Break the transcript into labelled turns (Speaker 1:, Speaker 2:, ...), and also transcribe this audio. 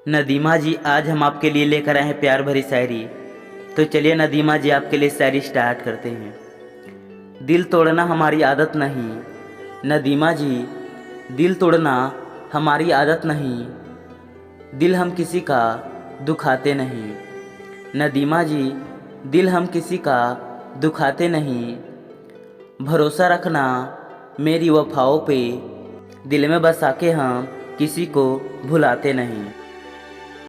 Speaker 1: नदीमा जी, आज हम आपके लिए लेकर आए हैं प्यार भरी शायरी। तो चलिए नदीमा जी, आपके लिए शायरी स्टार्ट करते हैं। दिल तोड़ना हमारी आदत नहीं। नदीमा जी, दिल तोड़ना हमारी आदत नहीं। दिल हम किसी का दुखाते नहीं। नदीमा जी, दिल हम किसी का दुखाते नहीं। भरोसा रखना मेरी वफाओं पे, दिल में बसा के हम किसी को भुलाते नहीं।